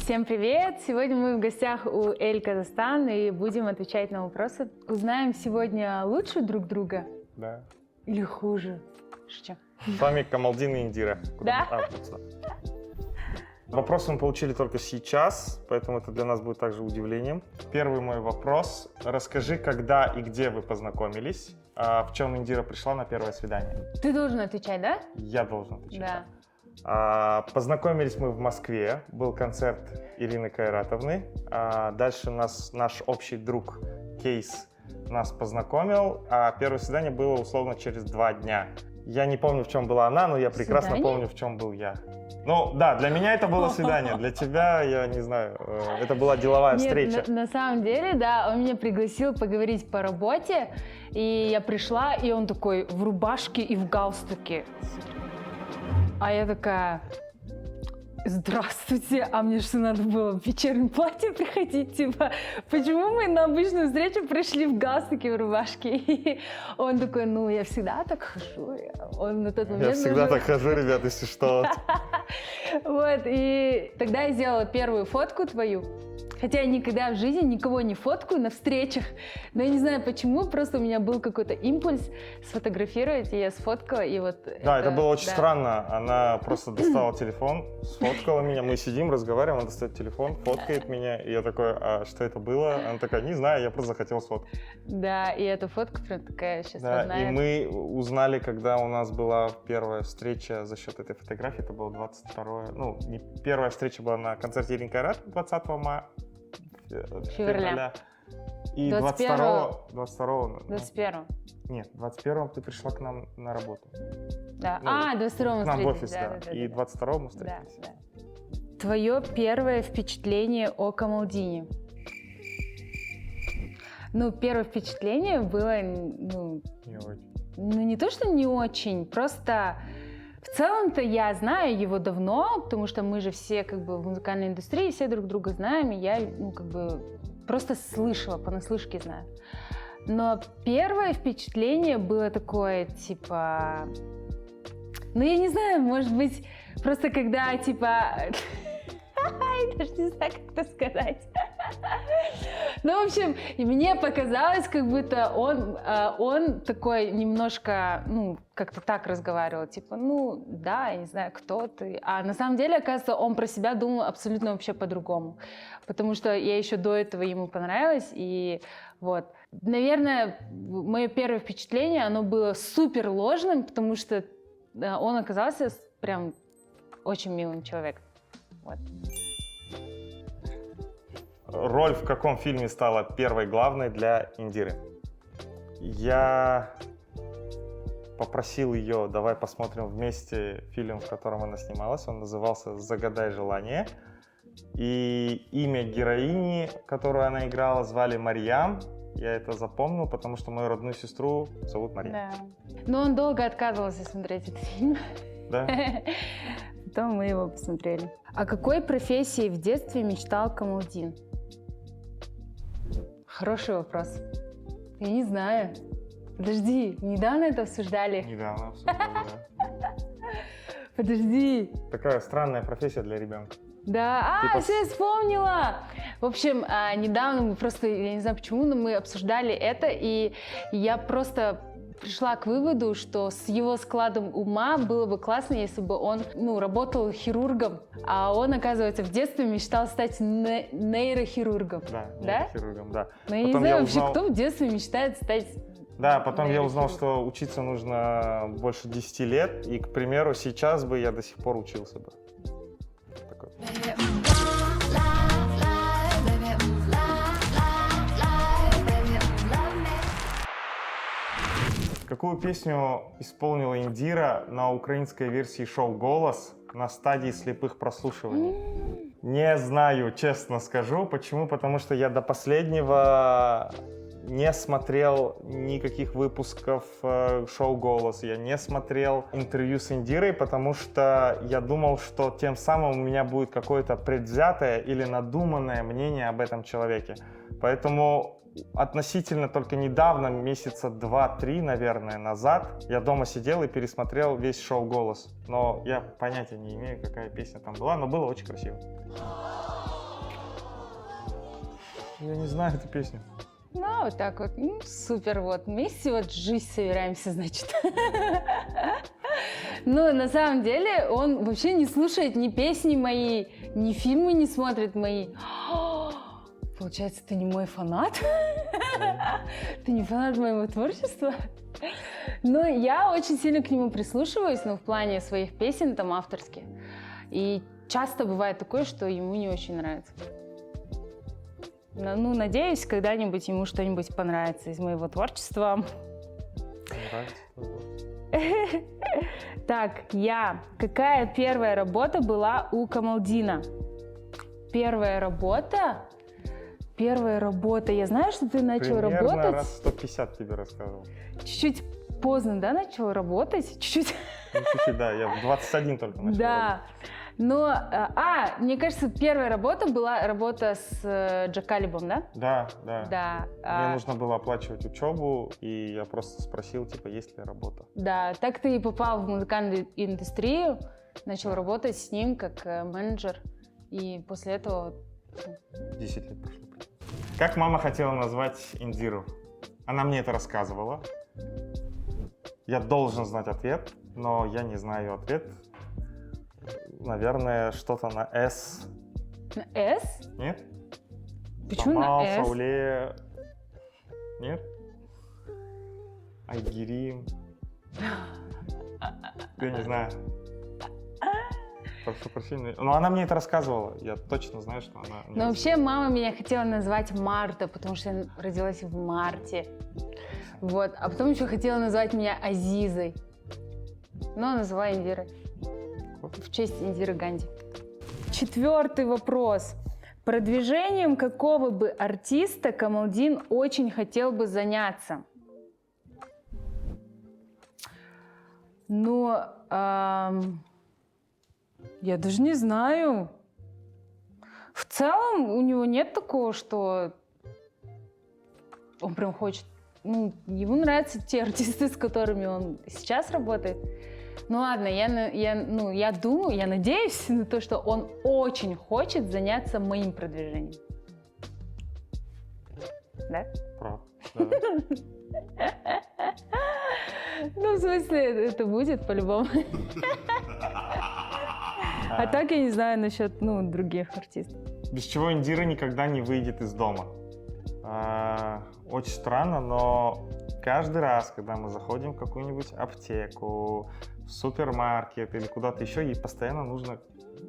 Всем привет! Сегодня мы в гостях у Эль Казахстан и будем отвечать на вопросы. Узнаем сегодня лучше друг друга? Да. Или хуже? Что? С вами Камалдин и Индира. Да? Вопросы мы получили только сейчас, поэтому это для нас будет также удивлением. Первый мой вопрос. Расскажи, когда и где вы познакомились, в чем Индира пришла на первое свидание? Ты должен отвечать, да? Я должен отвечать. Да. Познакомились мы в Москве, был концерт Ирины Кайратовны. Дальше наш общий друг Кейс нас познакомил, а первое свидание было условно через 2 дня. Я не помню, в чем была она, но я прекрасно помню, в чем был я. Ну да, для меня это было свидание, для тебя, я не знаю, это была деловая встреча. На самом деле, да, он меня пригласил поговорить по работе, и я пришла, и он такой в рубашке и в галстуке. А я такая: здравствуйте, а мне что, надо было в вечернем платье приходить? Типа, почему мы на обычную встречу пришли в галстуке, в рубашке? И он такой: ну, я всегда так хожу. Он на тот момент Я всегда так хожу, ребят, если что. Вот, и тогда я сделала первую фотку твою. Хотя я никогда в жизни никого не фоткаю на встречах, но я не знаю почему, просто у меня был какой-то импульс сфотографировать, и я сфоткала, и вот... Да, это было очень странно. Она просто достала телефон, сфоткала меня, мы сидим, разговариваем, она достает телефон, фоткает меня, и я такой: а что это было? Она такая: не знаю, я просто захотел сфоткать. Да, и эта фотка прям такая сейчас родная. И мы узнали, когда у нас была первая встреча за счет этой фотографии, это было 22-е, ну, не первая встреча была на концерте Ирины Кайратовны 20 февраля. И 22-го... 21-го. Нет, 21-го ты пришла к нам на работу. Да. Ну, 22-го мы к нам в встретились. офис, да. И 22-го мы встретились. Да. Твое первое впечатление о Камалдине? Ну, первое впечатление было, Не очень. ну, не то, что не очень, просто в целом-то я знаю его давно, потому что мы же все как бы в музыкальной индустрии, все друг друга знаем, и я, ну, как бы просто слышала, понаслышке знаю. Но первое впечатление было такое, типа, ну, я не знаю, может быть, просто когда, типа, я даже не знаю, как это сказать. Ну, в общем, мне показалось, как будто он такой немножко, ну, как-то так разговаривал, типа, ну, да, я не знаю, кто ты. А на самом деле, оказывается, он про себя думал абсолютно вообще по-другому. Потому что я еще до этого ему понравилась, и вот. Наверное, мое первое впечатление, оно было супер ложным, потому что он оказался прям очень милым человеком. Вот. Роль в каком фильме стала первой главной для Индиры? Я попросил ее: давай посмотрим вместе фильм, в котором она снималась. Он назывался «Загадай желание». И имя героини, которую она играла, звали Марьям. Я это запомнил, потому что мою родную сестру зовут Марьям. Да. Но он долго отказывался смотреть этот фильм. Да? Потом мы его посмотрели. О какой профессии в детстве мечтал Камалдин? Хороший вопрос. Я не знаю. Подожди, недавно это обсуждали? Недавно обсуждали, да. Подожди. Такая странная профессия для ребенка. Да, Типа... все, вспомнила! В общем, недавно мы просто, я не знаю почему, но мы обсуждали это, и я просто пришла к выводу, что с его складом ума было бы классно, если бы он, ну, работал хирургом, а он, оказывается, в детстве мечтал стать нейрохирургом. Да, да? нейрохирургом, да. Но я не знаю вообще, кто в детстве мечтает стать... Да, потом я узнал, что учиться нужно больше 10 лет, и, к примеру, сейчас бы я до сих пор учился бы. Такой. Какую песню исполнила Индира на украинской версии шоу «Голос» на стадии слепых прослушиваний? Не знаю, честно скажу. Почему? Потому что я до последнего не смотрел никаких выпусков шоу «Голос», я не смотрел интервью с Индирой, потому что я думал, что тем самым у меня будет какое-то предвзятое или надуманное мнение об этом человеке. Поэтому относительно только недавно, месяца 2-3, наверное, назад, я дома сидел и пересмотрел весь шоу «Голос». Но я понятия не имею, какая песня там была, но было очень красиво. Я не знаю эту песню. Ну, вот так вот. Ну, супер, вот. Вместе вот жизнь собираемся, значит. Но на самом деле он вообще не слушает ни песни мои, ни фильмы не смотрит мои. Получается, ты не мой фанат? Ты не фанат моего творчества? Но я очень сильно к нему прислушиваюсь, но в плане своих песен, там, авторских. И часто бывает такое, что ему не очень нравится. Ну, надеюсь, когда-нибудь ему что-нибудь понравится из моего творчества. Так, какая первая работа была у Камалдина? Первая работа? Я знаю, что ты начал Примерно работать. раз 150 тебе рассказывал. Чуть-чуть поздно, да, начал работать? Чуть-чуть. Ну, чуть-чуть, да, я в 21 только начал Да. Но, мне кажется, первая работа была работа с Джакалибом, да? Да, да. Да. Мне нужно было оплачивать учебу, и я просто спросил, типа, есть ли работа. Да, так ты и попал в музыкальную индустрию, начал работать с ним как менеджер, и после этого... 10 лет прошло. Как мама хотела назвать Индиру? Она мне это рассказывала. Я должен знать ответ, но я не знаю ответ. Наверное, что-то на «С». На «С»? Нет? Почему Самал, на «С»? Сауле. Нет? Айгерим. Я не знаю. Прошу прощения. Но она мне это рассказывала. Я точно знаю, что она... Но вообще мама меня хотела назвать Марта, потому что я родилась в марте. Вот. А потом еще хотела назвать меня Азизой. Но назвала Индирой. В честь Индиры Ганди. 4-й вопрос. Продвижением какого бы артиста Камалдин очень хотел бы заняться? Ну, я даже не знаю. В целом у него нет такого, что он прям хочет... Ну, ему нравятся те артисты, с которыми он сейчас работает. Ну ладно, я думаю, я надеюсь на то, что он очень хочет заняться моим продвижением. Да? Прав. Да. Ну, в смысле, это будет по-любому. А так я не знаю насчет, других артистов. Без чего Индира никогда не выйдет из дома. Очень странно, но каждый раз, когда мы заходим в какую-нибудь аптеку, в супермаркет или куда-то еще, ей постоянно нужно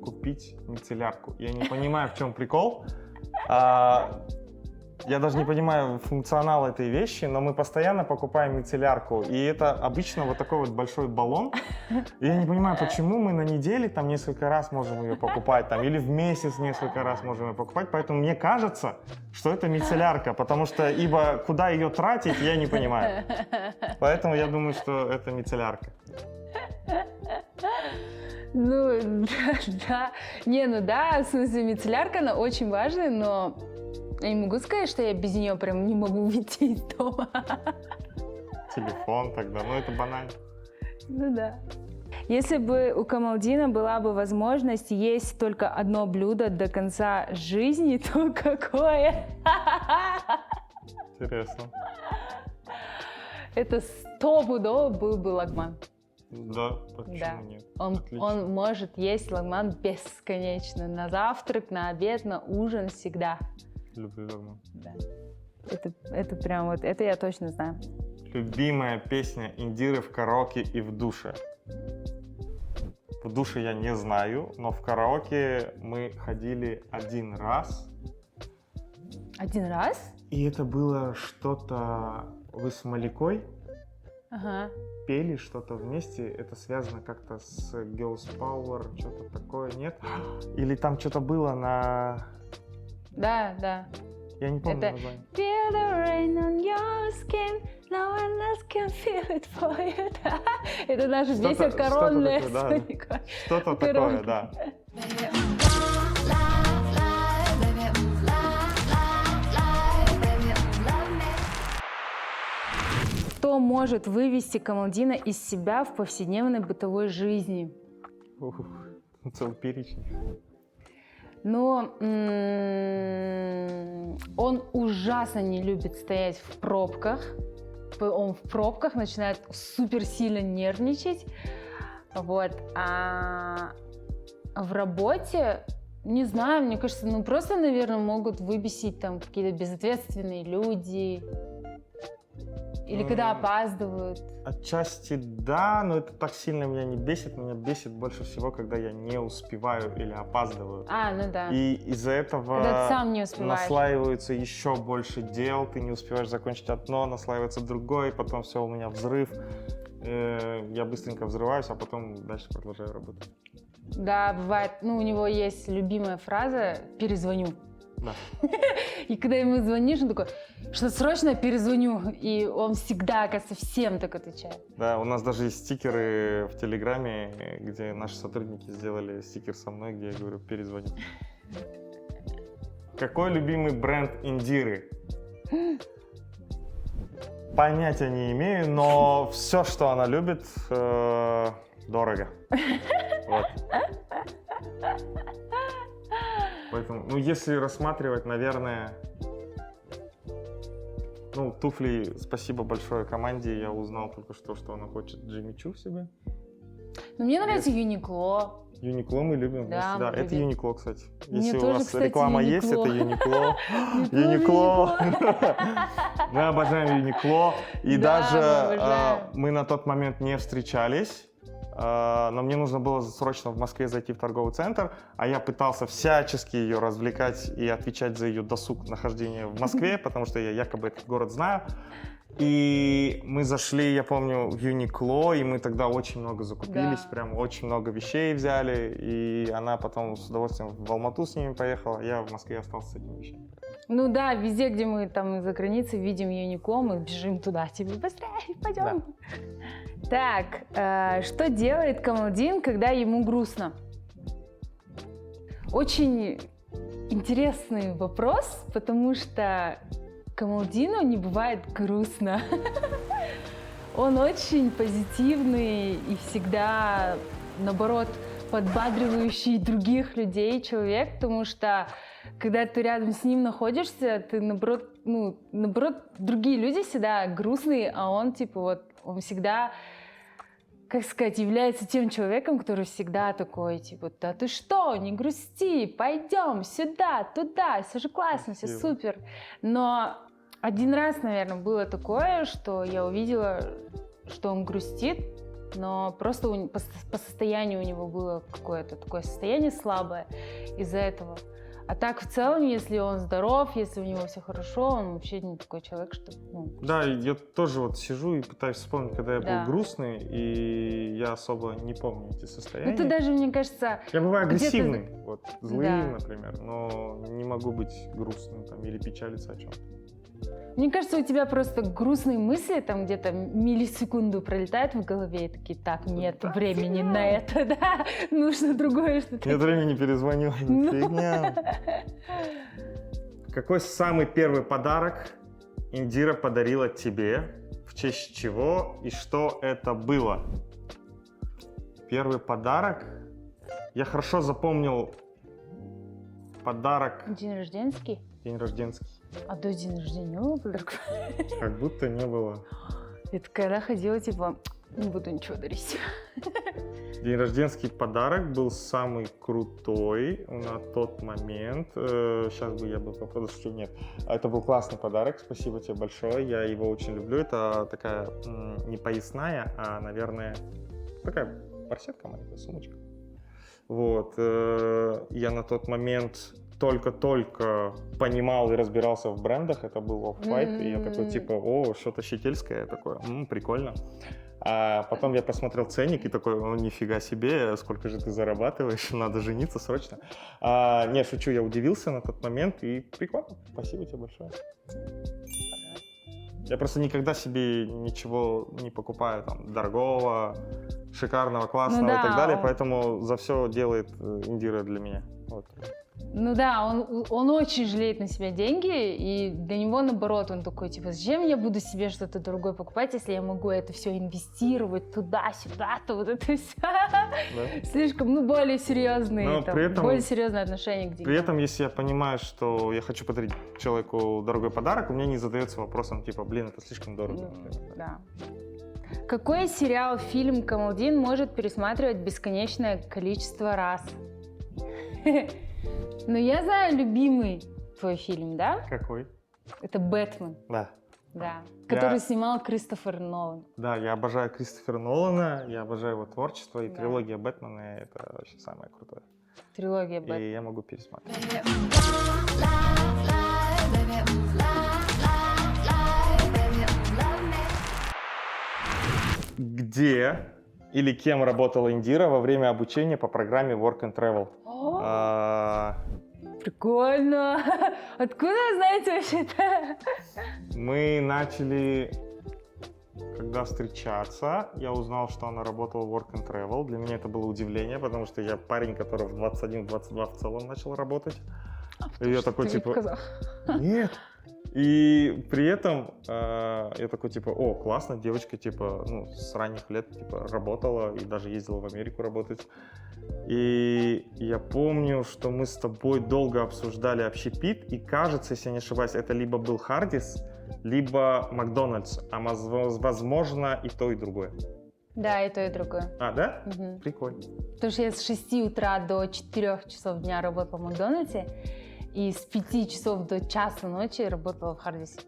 купить мицеллярку. Я не понимаю, в чем прикол. Я даже не понимаю функционал этой вещи, но мы постоянно покупаем мицеллярку. И это обычно вот такой вот большой баллон. И я не понимаю, почему мы на неделе там несколько раз можем ее покупать, там, или в месяц несколько раз можем ее покупать. Поэтому мне кажется, что это мицеллярка, потому что ибо куда ее тратить, я не понимаю. Поэтому я думаю, что это мицеллярка. Ну, да. В смысле, мицеллярка, она очень важная, но я не могу сказать, что я без нее прям не могу выйти из дома. Телефон тогда, это банально. Ну да. Если бы у Камалдина была бы возможность есть только одно блюдо до конца жизни, то какое? Интересно. Это 100% был бы лагман. Да, почему нет? Он может есть лагман бесконечно. На завтрак, на обед, на ужин всегда. Люблю лагман. Да. Это прям вот, это я точно знаю. Любимая песня Индиры в караоке и в душе. В душе я не знаю, но в караоке мы ходили один раз. Один раз? И это было что-то... Вы с Маликой пели что-то вместе. Это связано как-то с Girls Power, что-то такое, нет? Или там что-то было на... Да. Я не помню Это название. Feel the rain on your skin, no one else can feel it for you. Это наша Что-то- песня что-то коронная. такое, да. Что-то такое, Коронка. да. Что может вывести Камалдина из себя в повседневной бытовой жизни? Ух, целый перечень. Но он ужасно не любит стоять в пробках. Он в пробках начинает супер сильно нервничать. Вот. А в работе, не знаю, мне кажется, ну просто, наверное, могут выбесить там какие-то безответственные люди. Или когда опаздывают. Отчасти да, но это так сильно меня не бесит. Меня бесит больше всего, когда я не успеваю или опаздываю. Ну да. И из-за этого Когда ты сам не успеваешь. наслаивается еще больше дел, ты не успеваешь закончить одно, наслаивается другое, потом все, у меня взрыв. Я быстренько взрываюсь, а потом дальше продолжаю работать. Да, бывает. Ну, у него есть любимая фраза «перезвоню». Да. И когда ему звонишь, он такой, что срочно перезвоню. И он всегда, оказывается, всем так отвечает. Да, у нас даже есть стикеры в Телеграме, где наши сотрудники сделали стикер со мной, где я говорю «перезвоню». Какой любимый бренд Индиры? Понятия не имею, но все, что она любит, дорого. Вот. Поэтому, ну, если рассматривать, наверное, ну, туфли, спасибо большое команде, я узнал только что она хочет Джимми Чу себе. Но мне нравится Юникло. Юникло мы любим. Да, мы Это любим. Юникло, кстати. Мне Если у тоже, вас кстати, реклама есть, Юникло. это Юникло. Юникло. Мы обожаем Юникло. И Да, мы даже обожаем. мы на тот момент не встречались. Но мне нужно было срочно в Москве зайти в торговый центр, а я пытался всячески ее развлекать и отвечать за ее досуг нахождения в Москве, потому что я якобы этот город знаю. И мы зашли, я помню, в Юникло, и мы тогда очень много закупились, Да. прям очень много вещей взяли, и она потом с удовольствием в Алмату с ними поехала, я в Москве остался с этими вещами. Ну да, везде, где мы там за границей видим Юникло, мы бежим туда, типа, быстрее, пойдем. Так, что делает Камалдин, когда ему грустно? Очень интересный вопрос, потому что Камалдину не бывает грустно. Он очень позитивный и всегда, наоборот, подбадривающий других людей человек, потому что когда ты рядом с ним находишься, ты наоборот, другие люди всегда грустные, а он типа вот, он всегда, как сказать, является тем человеком, который всегда такой, типа, да ты что, не грусти, пойдем сюда, туда, все же классно, все Спасибо. супер. Но один раз, наверное, было такое, что я увидела, что он грустит, но просто по состоянию у него было какое-то такое состояние слабое из-за этого. А так в целом, если он здоров, если у него все хорошо, он вообще не такой человек, что... Да, я тоже вот сижу и пытаюсь вспомнить, когда я Да. был грустный, и я особо не помню эти состояния. Ну ты даже, мне кажется, Я бываю где-то- агрессивный, вот, злый, Да. например, но не могу быть грустным там, или печалиться о чем-то. мне кажется, у тебя просто грустные мысли там где-то миллисекунду пролетают в голове и такие, так, нет Да, времени фигня. на это, да, нужно другое что-то. Нет времени перезвонил. Ну. Фигня. Какой самый первый подарок Индира подарила тебе? В честь чего и что это было? Первый подарок? Я хорошо запомнил подарок День рожденский? день рожденский. А до день рождения не было подарков? Как будто не было. Я такая ходила, типа, не буду ничего дарить. День рожденский подарок был самый крутой на тот момент. Сейчас бы я бы попробовал, что нет. Это был классный подарок, спасибо тебе большое. Я его очень люблю. Это такая не поясная, а, наверное, такая барсетка маленькая, сумочка. Вот. Я на тот момент только-только понимал и разбирался в брендах. Это был Off-White. И я такой, типа, о, что-то щетельское. Я такой, прикольно. А потом я посмотрел ценник и такой, ну нифига себе, сколько же ты зарабатываешь, надо жениться срочно. Не, шучу, я удивился на тот момент и прикольно, спасибо тебе большое. Я просто никогда себе ничего не покупаю там дорогого, шикарного, классного Ну да, и так далее, он- поэтому за все делает Индира для меня. Вот. Ну да, он очень жалеет на себя деньги, и для него, наоборот, он такой, типа, зачем я буду себе что-то другое покупать, если я могу это все инвестировать туда-сюда, то вот это все. Да. Слишком, ну, более серьезные, Но там, при этом- более серьезное отношение к деньгам. При этом, если я понимаю, что я хочу подарить человеку дорогой подарок, у меня не задается вопросом типа, блин, это слишком дорого. Да. Какой сериал, фильм Камалдин может пересматривать бесконечное количество раз? Ну, я знаю любимый твой фильм, да? Какой? Это «Бэтмен», Да. да, который снимал Кристофер Нолан. Да, я обожаю Кристофера Нолана, я обожаю его творчество, и Да. трилогия Бэтмена — это вообще самое крутое. Трилогия Бэтмена. И я могу пересматривать. Где или кем работала Индира во время обучения по программе Work and Travel? А, Прикольно! Откуда вы знаете вообще-то? Мы начали, когда встречаться, я узнал, что она работала в Work and Travel. Для меня это было удивление, потому что я парень, который в 21-22 в целом начал работать. И я такой, типа, нет. И при этом я такой, типа, о, классно, девочка, типа, ну, с ранних лет, типа, работала и даже ездила в Америку работать. И я помню, что мы с тобой долго обсуждали общепит, и кажется, если я не ошибаюсь, это либо был Хардис, либо Макдональдс, а возможно и то, и другое. Да, и то, и другое. А, да? Мгм. Прикольно. Потому что я с 6 утра до 4 часов дня работала в Макдональдсе, и с 5 часов до часа ночи работала в Хардисе.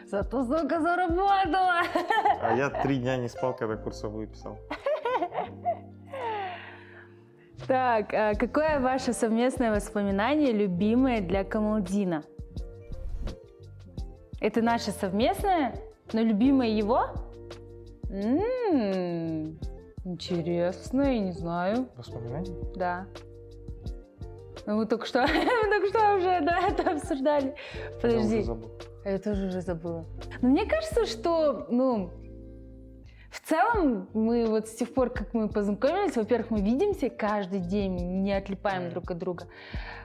Зато сколько заработала! А я 3 дня не спал, когда курсовую писал. Так, а какое ваше совместное воспоминание любимое для Камалдина? Это наше совместное, но любимое его? Интересно, я не знаю. Воспоминания? Да. Ну, мы только что уже это обсуждали. Я Подожди, уже забыл. я тоже уже забыла. Но мне кажется, что, ну, в целом мы вот с тех пор, как мы познакомились, во-первых, мы видимся каждый день, не отлипаем друг от друга.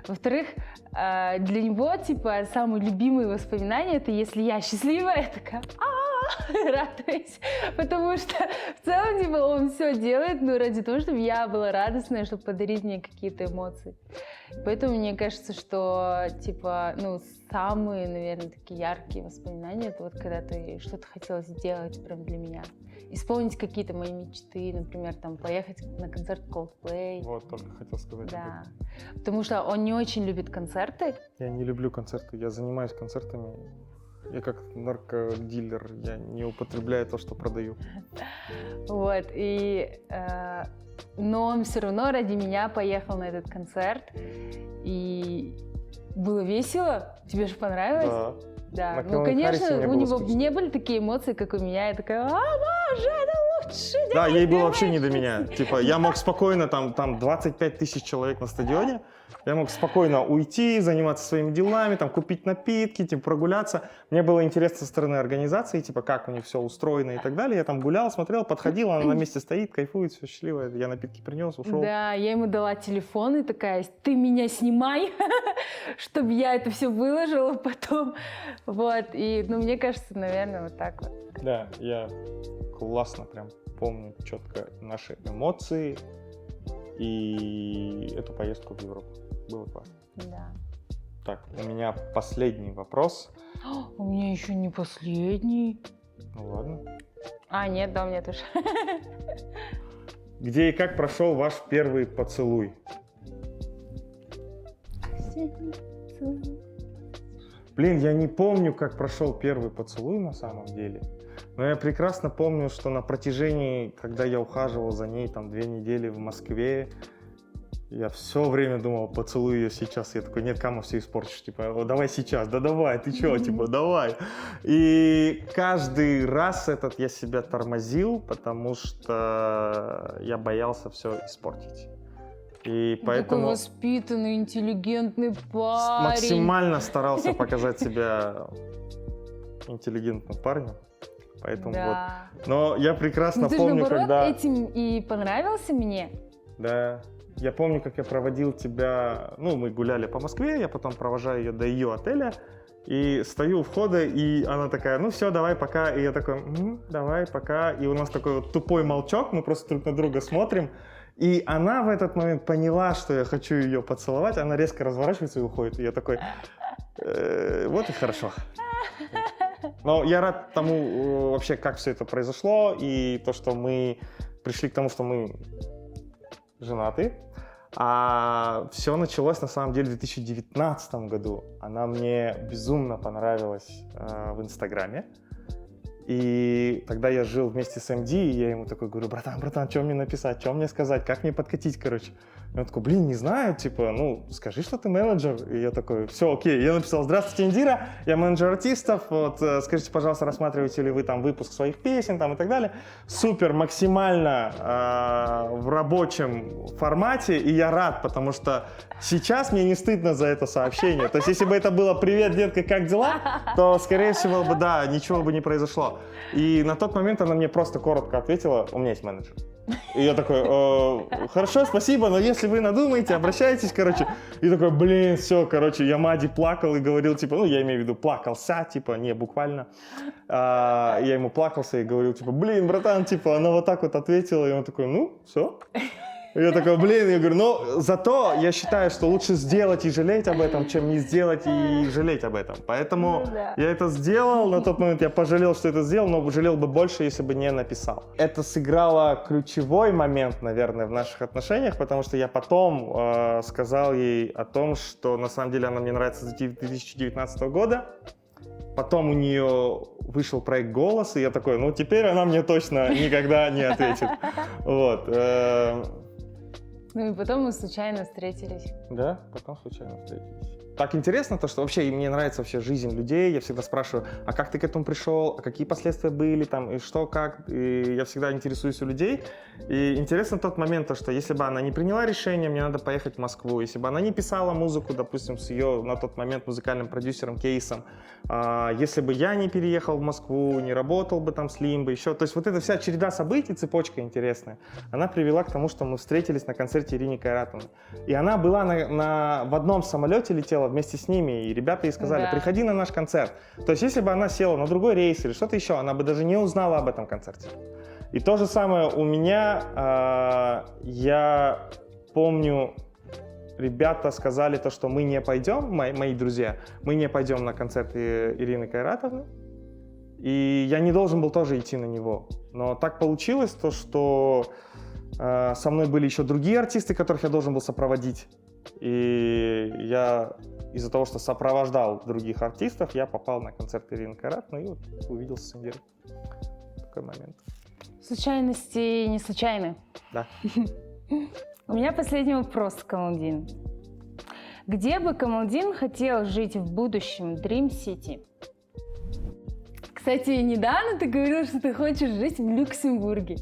Во-вторых, для него, типа, самые любимые воспоминания — это если я счастливая, я такая радуюсь, потому что в целом, типа, он все делает, ну, ради того, чтобы я была радостная, чтобы подарить мне какие-то эмоции. Поэтому мне кажется, что, типа, ну, самые, наверное, такие яркие воспоминания — это вот когда ты что-то хотела сделать прям для меня. Исполнить какие-то мои мечты, например, там, поехать на концерт Coldplay. Вот, только хотел сказать. Да, потому что он не очень любит концерты. Я не люблю концерты, я занимаюсь концертами. Я как наркодилер, я не употребляю то, что продаю. Вот, но он все равно ради меня поехал на этот концерт, и было весело. Тебе же понравилось? Да. Да. На Ну, Кэлвин Харрисе конечно, мне у было него скучно. не были такие эмоции, как у меня. Я такая, боже, это лучший Да, день ей было в вообще не до моей меня. жизни». Типа, я мог спокойно, там 25 тысяч человек на стадионе, я мог спокойно уйти, заниматься своими делами, там, купить напитки, типа, прогуляться. Мне было интересно со стороны организации, типа, как у них все устроено и так далее. Я там гулял, смотрел, подходил, она на месте стоит, кайфует, все счастливая. Я напитки принес, ушел. Да, я ему дала телефон и такая, ты меня снимай, чтобы я это все выложила потом. Вот, и, ну, мне кажется, наверное, вот так вот. Да, я классно прям помню четко наши эмоции и эту поездку в Европу. Было классно. Да. Так, у меня последний вопрос. У меня еще не последний. Ну ладно. А, нет, да, у меня тоже. Где и как прошел ваш первый поцелуй? Блин, я не помню, как прошел первый поцелуй на самом деле. Но я прекрасно помню, что на протяжении, когда я ухаживал за ней там 2 недели в Москве, Я все время думал, поцелуй ее сейчас. Я такой, нет, Кама, все испортишь. Типа, давай сейчас, да давай, ты чё, типа, давай. И каждый раз я себя тормозил, потому что я боялся все испортить. И поэтому такой воспитанный, интеллигентный парень. максимально старался показать себя интеллигентным парнем. Поэтому да. вот. Но я прекрасно ты помню, же, наоборот, когда... этим и понравился мне. Да. Я помню, как я проводил тебя... Ну, мы гуляли по Москве, я потом провожаю ее до ее отеля. И стою у входа, и она такая, ну все, давай, пока. И я такой, давай, пока. И у нас такой вот тупой молчок, мы просто друг на друга смотрим. И она в этот момент поняла, что я хочу ее поцеловать, она резко разворачивается и уходит. И я такой, вот и хорошо. Но я рад тому вообще, как все это произошло, и то, что мы пришли к тому, что мы женаты. А все началось на самом деле в 2019 году. Она мне безумно понравилась в Инстаграме. И тогда я жил вместе с МД, и я ему такой говорю, братан, что мне написать, что мне сказать, как мне подкатить, короче. И он такой, не знаю, типа, ну, скажи, что ты менеджер. И я такой, все, окей. Я написал, здравствуйте, Индира, я менеджер артистов, вот, скажите, пожалуйста, рассматриваете ли вы там выпуск своих песен там и так далее. Супер, максимально в рабочем формате, и я рад, потому что сейчас мне не стыдно за это сообщение. То есть, если бы это было «Привет, детка, как дела?», то, скорее всего, бы, да, ничего бы не произошло. И на тот момент она мне просто коротко ответила, у меня есть менеджер. И я такой, хорошо, спасибо, но если вы надумаете, обращайтесь, короче. И такой, все, короче, я Маде плакал и говорил, типа, ну, я имею в виду, плакался, типа, не буквально. Я ему плакался и говорил, типа, братан, типа, она вот так вот ответила, и он такой, ну, все. И я такой, я говорю, но зато я считаю, что лучше сделать и жалеть об этом, чем не сделать и жалеть об этом. Поэтому я это сделал, на тот момент я пожалел, что это сделал, но жалел бы больше, если бы не написал. Это сыграло ключевой момент, наверное, в наших отношениях, потому что я потом сказал ей о том, что на самом деле она мне нравится с 2019 года. Потом у нее вышел проект «Голос», и я такой, ну теперь она мне точно никогда не ответит. Вот. Ну и потом мы случайно встретились. Да, потом случайно встретились. Так интересно то, что вообще мне нравится вообще жизнь людей. Я всегда спрашиваю, а как ты к этому пришел, а какие последствия были там, и что, как. И я всегда интересуюсь у людей. И интересно тот момент, то, что если бы она не приняла решение, мне надо поехать в Москву. Если бы она не писала музыку, допустим, с ее на тот момент музыкальным продюсером Кейсом, если бы я не переехал в Москву, не работал бы там с Лимбо, еще. То есть вот эта вся череда событий, цепочка интересная, она привела к тому, что мы встретились на концерте Ирины Кайратовны. И она была в одном самолете, летела вместе с ними, и ребята ей сказали, приходи на наш концерт. То есть если бы она села на другой рейс или что-то еще, она бы даже не узнала об этом концерте. И то же самое у меня, я помню, ребята сказали то, что мы не пойдем, мои друзья, мы не пойдем на концерт Ирины Кайратовны, и я не должен был тоже идти на него. Но так получилось, то, что со мной были еще другие артисты, которых я должен был сопроводить, и я из-за того, что сопровождал других артистов, я попал на концерт Ирины Кайратовны и вот увиделся с Индирой. Такой момент. Случайности не случайны. Да. У меня последний вопрос, Камалдин. Где бы Камалдин хотел жить в будущем Dream City? Кстати, недавно ты говорил, что ты хочешь жить в Люксембурге.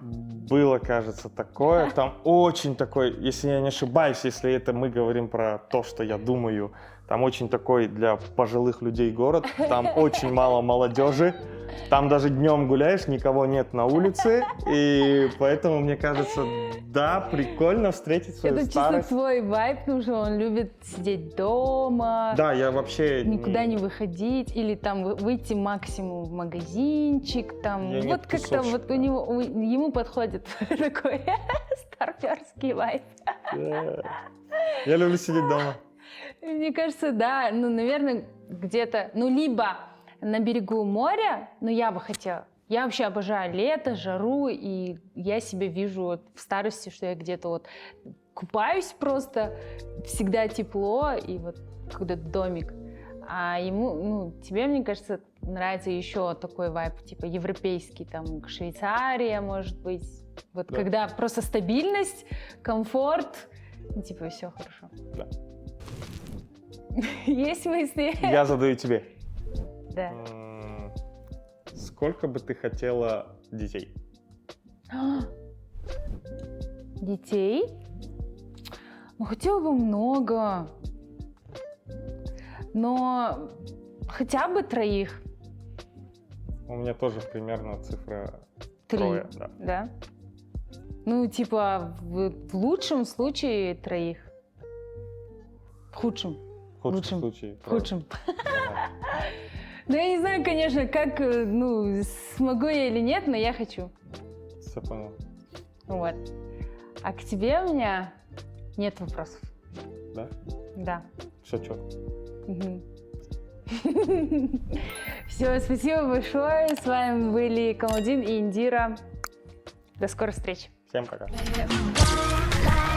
Было, кажется, такое. Там очень такой, если я не ошибаюсь, если это мы говорим про то, что я думаю, там очень такой для пожилых людей город. Там очень мало молодежи. Там даже днем гуляешь, никого нет на улице. И поэтому, мне кажется, да, прикольно встретить свою это старость. Это чисто твой вайб, потому что он любит сидеть дома. Да, я вообще... Никуда не выходить. Или там выйти максимум в магазинчик. Там. Вот как-то вот у него, ему подходит такой старперский вайб. Я люблю сидеть дома. Мне кажется, да, ну, наверное, где-то, ну, либо на берегу моря, но я бы хотела. Я вообще обожаю лето, жару, и я себя вижу вот в старости, что я где-то вот купаюсь просто, всегда тепло, и вот какой-то домик. А ему, ну, тебе, мне кажется, нравится еще такой вайб, типа европейский, там, Швейцария, может быть, Вот Да. когда просто стабильность, комфорт, и типа все хорошо. Да. Есть мысли? Я задаю тебе. Да. Сколько бы ты хотела детей? Детей? Ну, хотела бы много. Но хотя бы 3. У меня тоже примерно цифра 3. 3, да. Да? Ну, типа, в лучшем случае 3. В худшем. В худшем Лучшем. случае. В 3. худшем. Ага. Ну, я не знаю, конечно, как, ну, смогу я или нет, но я хочу. Все понял. Вот. А к тебе у меня нет вопросов. Да? Да. Все четко. Все, спасибо большое. С вами были Камалдин и Индира. До скорых встреч. Всем пока. Bye.